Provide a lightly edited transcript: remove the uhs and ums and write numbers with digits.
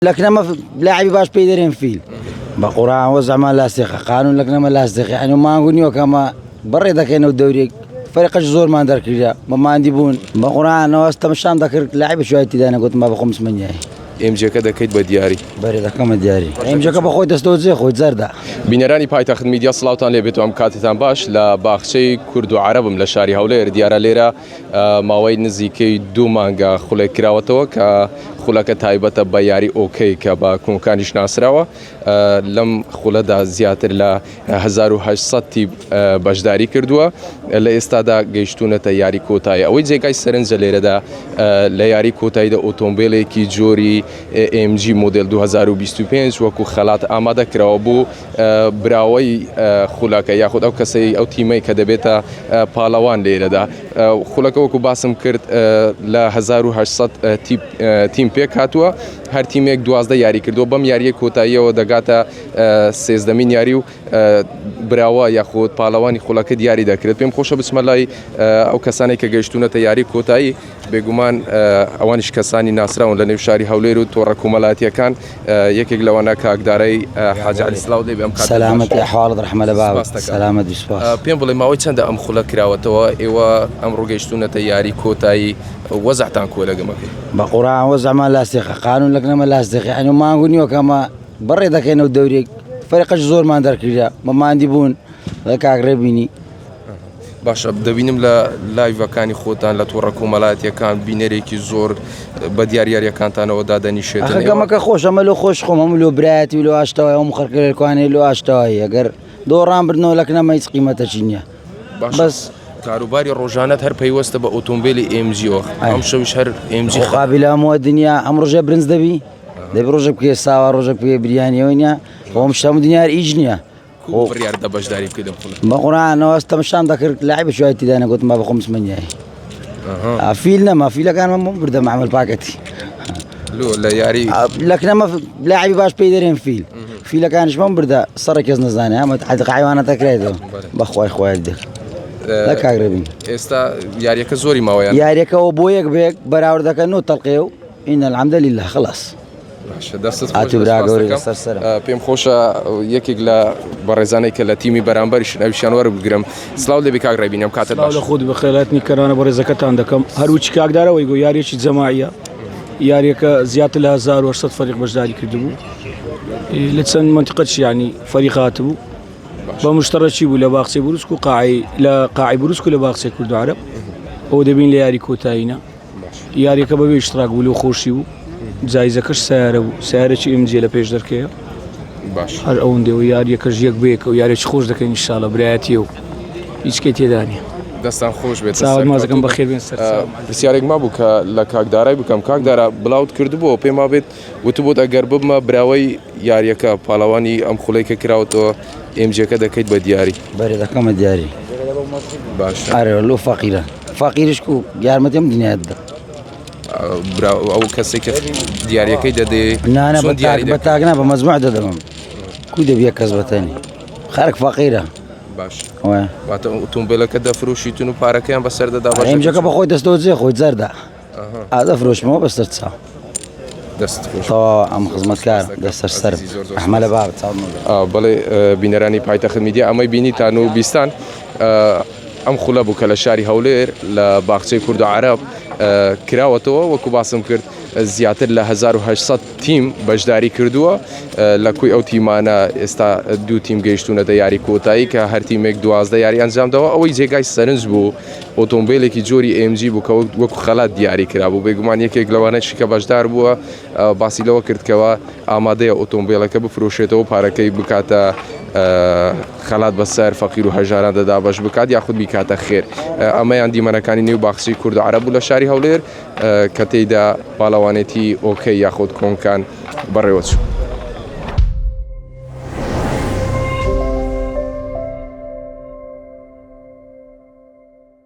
لكن ما لاعبي باش بيدرين فيل بقرعة وزع ما لاصق قانون لكن ما لاصق يعني ما نقول كما بري ذاك إنه الدوري فريق الجزور ما ندرك رجع ما عندي بون بقرعة أنا واستمشان ذكر لاعب شوية تدانا قلت ما بخمس من جاي ئێمجێ كذا كيد بدياري بري ذاك ما دياري إمجا كبخوي تستوزي خوي زردا بینەرانی پایتەخت میدیا سڵاوتان لێبێت و ئەم کاتتان باش لە باخچەی کورد و عەرەبم لە شاری هەولێر دیارە لێرە ماوەی نزیکەی 2 مانگە خوڵێک کراوەتەوە کە خوڵەکە تایبەتە بە یاری ئۆکەی کە بە کۆنکانیش ناسراوە لەم خوڵەدا زیاتر لە 1800 تیب بەشداری کردووە لە ئێستادا گەیشتونەتە یاری کۆتایی ئەوەی جێگای سەرنجە لێرەدا لە یاری کۆتاییدا ئۆتۆمبیلێکی جۆری AMG مۆدل 2025 وەکو خەلات ئامادە کراوە بوو براوەی خوڵەکە یاخود ئەو کەسەی ئەو تیمەی کە دەبێتە پاڵەوان لێرەدا خوڵەکە وەکو باسم کرد لە 1800 تیم پێک هاتووە هەر تیمێک 12 یاری کردووە بەم یاریە کۆتاییەوە دەگاتە 13مین یاری و براوە یاخود پاڵەوانی خوڵەکە دیاری دەکرێت پێم خۆشە بچمە لای ئەو کەسانی کە گەیشتونەتە یاری کۆتایی بێگومان ئەوانیش کەسانی ناسراون لە نێو شاری هەولێر و تۆڕە کۆمەڵاتیەکان یەکێک لەوانە کاکدارەی حاجی عەلی سڵاو دەبێ ئەم کات سلامەتی ئەحواڵت ڕەحمە لە باب سلامەتی سپاس پێم بڵێ ماوەی چەندە ئەم خوڵە کراوەتەوە ئێوە ئەمڕۆ گەیشتونەتە یاری کۆتایی وەزعتان کۆلەگەمەکەی بقرعة وزع ما لاصق قانون لكن ما لاصق يعني ما نقول كما بري ذاك إنه الدوري فريق الجزور ما ندرك رجع ما عندي بون ذاك أقربيني باشە دەبینم لە لایڤەکانی خۆتان لە تۆڕە کۆمەڵاتیەکان بینەرێکی زۆر بە دیاریارەکانتانەوە دادەنیشێتن ئەمە خۆش ئەمە لە خۆش خۆم هەموو لۆ برایەتی و لۆ ئاشتەوەی هەموو خەرکردەکانی لۆ ئاشتەوەی ئەگەر دۆڕان بردنەوە لەکنە هیچ قیمەتەکی نییە بەس کاروباری ڕۆژانەت هەر پەیوەستە بە ئۆتۆمبیلی ئێمجیەوە ئەم شەویش هەر ئێمجی قابلە هەموو دنیا ئەم ڕۆژە برنج دەبی دەبی ڕۆژە بکێ ساوا ڕۆژە بکێ بریانیەوە نییە خۆم شەم دنیار ئیج نییە بڕیاردە بەشداری بکەیتم بەقورعانەوە ئەستەمشان دەکرد لاعبی شوێتی تیدانە گوتم با بخۆم سمەنیایی فیل نەما فیلەکانمە بردە معمل پاکەتی لە یاری لەکنەمە لاعبی باش پێی دەرێن فیلەکانیشمان بردە سەڕێک کەس نەزانێ ئەمە حەدیقە حیوانەتە کرێتەوە بەخوای خۆیان دێ لە کاگرەبین ئێستا یاریەکە زۆری ماوەیان یاریەکەەوە بۆ یەک بێک بەراورد دەکەن و تەڵقێ و ئینە الحەمدە لله خلاص پێم خۆشە یەکێک لە بەڕێزانەی کە لە تیمی بەرامبەریشن ئەویشیان وەربگرم سڵاو لێبی کاک ڕێبینم کاتت باش لە خۆت بەخێراتنی کەرانە بە ڕێزەکەتان دەکەم هەروچی کاکدارەوەی گۆ یاریەکی جەماعیە یاریەکە زیاتر لە 1800 فەریق بەشداری کردبوو لە چەند منتیقەتش یعنی فەریق هاتبوو بە مشتەرەکی بوو لە باخچەی بروسک و لە قاعی بروسک و لە باخچەی کورد و عەرەب ئەوە دەبین لە یاری کۆتاییە یاریەکە بەبێ ئیشتراک بوو لەو خۆشی بوو جایزەکەش سیارە بوو سیارێکی ئێمجێ لە پێش دەرکەیە باش هەر ئەوەندەوە یاریەکەش یەک بێکە و یاریێکی خۆش دەکەین ئینشاڵە برایەتیە و هیچکەی تێدا نیە دەستان خۆش بێت چاوت مازەکەم بەخێر بێن سەر پرسیارێک ما بوو کە لە کاکدارای بکەم کاکدارە بڵاوت کردبووە پێما بێت وتبووت ئەگەر ببمە براوەی یاریەکە پاڵەوانی ئەم خوڵەیکە کراوەتەوە ئێمجەکە دەکەیت بە دیاری بەرێ دەکەمە دیاری باش ئەرێ لۆ فەقیرە فەقیرش و یارمەتیم دنیادا ئەو کەسێک کە دیاریەکەی دەدێ نانە بە تاگنا بە مەزموع دەدەمم کوی دەبیە کەس بەتەنی خەرک فەقیرە باش واتە ئۆتۆمبیلەکە دەفرۆشیتون و پارەکەیان بەسەر دەدا ئەمجەکە بەخۆی دەستەوەجێ خۆی زەردا دەفرۆشمەوە بەسەر چاو دەست تەواو ئەم خزمەتکار دەسەر سەر ئەحمە لە باب بەڵێ بینەرانی پایتەخت میدیا ئەمەی بینیتان و بیستان ئەم خوڵە بوو کە لە شاری هەولێر لە باخچەی کورد و عەرەب کراوەتەوە وەکو باسم کرد زیاتر لە 1800 تیم بەشداری کردووە لە کوی ئەو تیمانە ئێستا 2 تیم گەیشتونەتە یاری کۆتایی کە هەر تیمێک 12 یاری ئەنجامدەوە ئەوەی جێگای سەرنج بوو ئۆتۆمبیلێکی جۆری ئێمجی بوو کە وەکو خەلات دیاری کرابوو بێگومان یەکێک لەوانەیەکی کە بەشدار بووە باسی لەوە کردکەوە ئامادەیە ئۆتۆمبیلەکە بفرۆشێتەوە پارەکەی بکاتە خەلات بەسەر فەقیر و هەژاران دەدا بەش بکات یاخود بیکاتە خێر ئەمەیان دیمەنەکانی نێو باخچەی کورد و عەرەب بوو لە شاری هەولێر کە تێیدا پاڵەوانێتی ئۆکەی یاخود کۆنکان بەڕێوەچوو